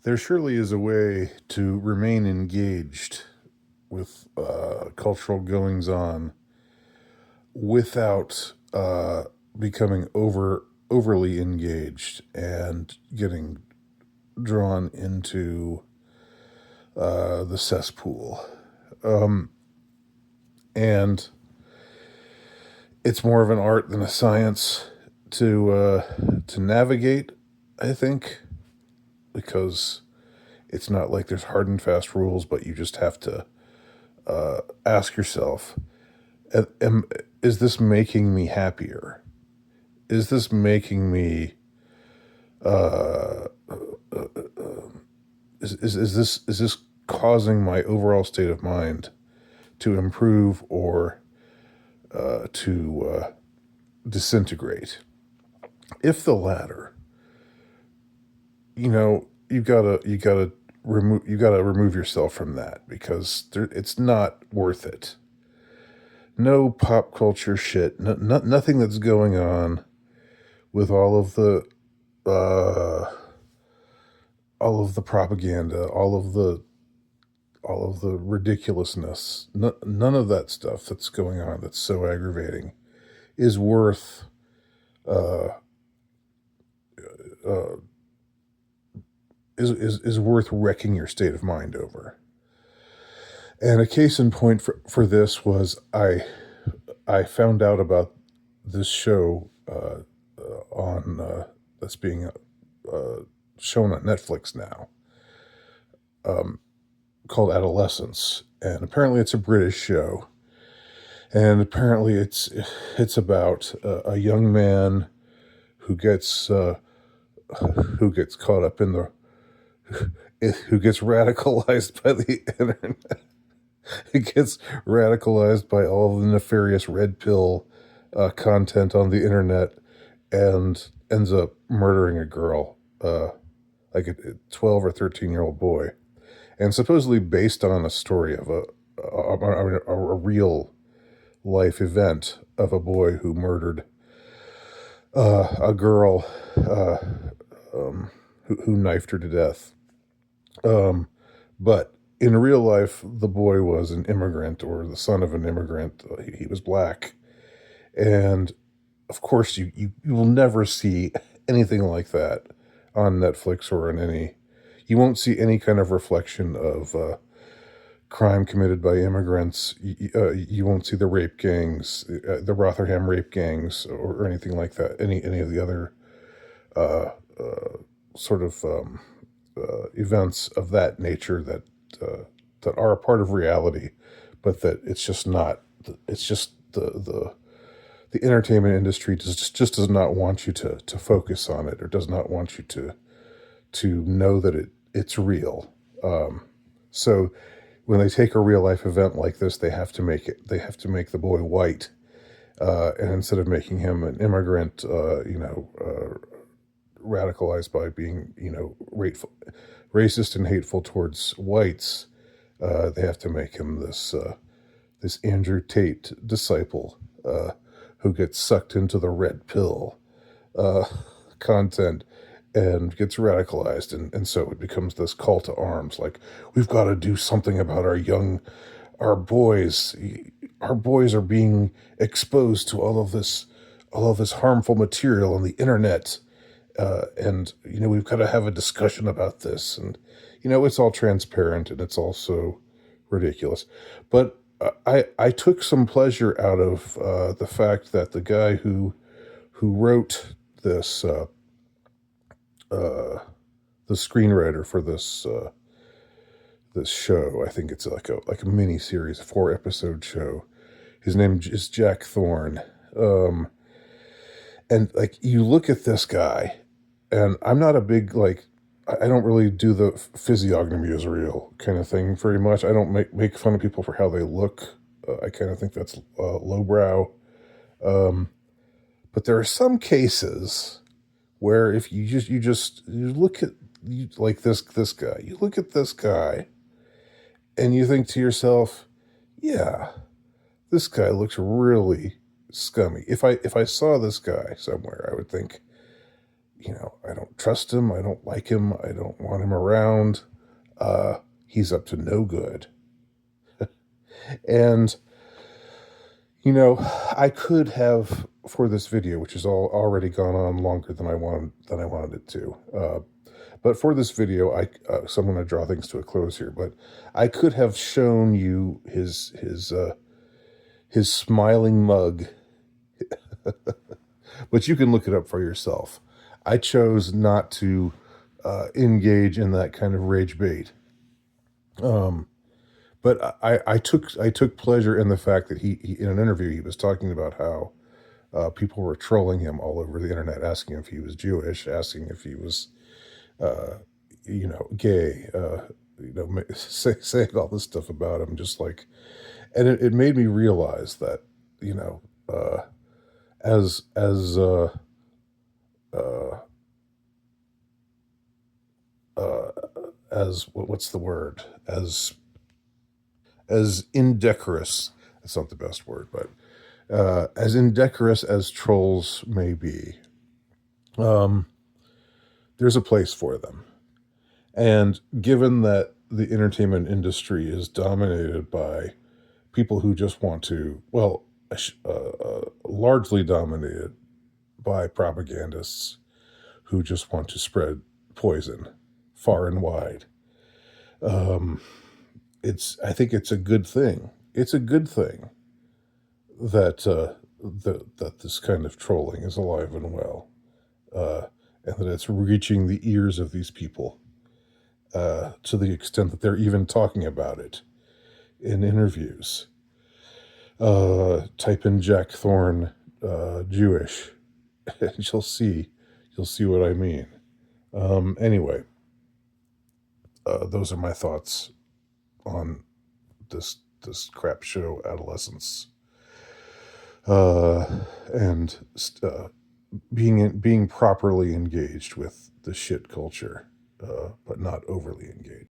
There surely is a way to remain engaged with cultural goings on without becoming overly engaged and getting drawn into the cesspool. And it's more of an art than a science to navigate, I think, because it's not like there's hard and fast rules, but you just have to ask yourself, is this making me happier? Is this making me is this causing my overall state of mind to improve or to disintegrate? If the latter, you gotta remove yourself from that, because it's not worth it. No pop culture shit, nothing that's going on with uh, all of the propaganda, all of the ridiculousness. None of that stuff that's going on that's so aggravating is worth uh, is worth wrecking your state of mind over. And a case in point for this was I found out about this show on that's being shown on Netflix now, called Adolescence, and apparently it's a British show, and apparently it's about a young man who gets caught up in the who gets radicalized by the internet. He gets radicalized by all of the nefarious red pill content on the internet, and ends up murdering a girl, like a 12 or 13-year-old boy, and supposedly based on a story of a real life event of a boy who murdered a girl, who knifed her to death. But in real life, the boy was an immigrant, or the son of an immigrant. He was black. And of course, you will never see anything like that on Netflix or in any. You won't see any kind of reflection of crime committed by immigrants. You won't see the rape gangs, the Rotherham rape gangs, or anything like that. Any of the other sort of events of that nature that are a part of reality, but that it's just not. It's just the entertainment industry just does not want you to focus on it, or does not want you to know that it's real. So when they take a real life event like this, they have to make the boy white, and instead of making him an immigrant, radicalized by being, racist and hateful towards whites, they have to make him this Andrew Tate disciple, who gets sucked into the red pill uh, content and gets radicalized, and so it becomes this call to arms, like, we've got to do something about our boys. Our boys are being exposed to all of this harmful material on the internet, and we've got to have a discussion about this. And it's all transparent, and it's also ridiculous. But I took some pleasure out of the fact that the guy who wrote this, the screenwriter for this show. I think it's like a mini series, a 4 episode show. His name is Jack Thorne. And like, you look at this guy, and I'm not a big, like, I don't really do the physiognomy is real kind of thing very much. I don't make fun of people for how they look. I kind of think that's lowbrow. But there are some cases where if you look at, like this guy, you look at this guy, and you think to yourself, yeah, this guy looks really scummy. If I saw this guy somewhere, I would think, I don't trust him. I don't like him. I don't want him around. He's up to no good. And, you know, I could have for this video, which has already gone on longer than I wanted it to. But for this video, so I'm going to draw things to a close here. But I could have shown you his smiling mug, but you can look it up for yourself. I chose not to engage in that kind of rage bait. But I took pleasure in the fact that he in an interview he was talking about how people were trolling him all over the internet, asking if he was Jewish, asking if he was gay, saying all this stuff about him, just like, and it made me realize that as uh, uh, what's the word, as indecorous. That's not the best word, but as indecorous as trolls may be, um, there's a place for them. And given that the entertainment industry is dominated by people who just want to, well, largely dominated by propagandists who just want to spread poison far and wide, um, I think it's a good thing. It's a good thing that that this kind of trolling is alive and well, uh, and that it's reaching the ears of these people to the extent that they're even talking about it in interviews. Type in Jack Thorne Jewish, and you'll see what I mean. Anyway, those are my thoughts on this crap show, Adolescence, and being properly engaged with the shit culture, but not overly engaged.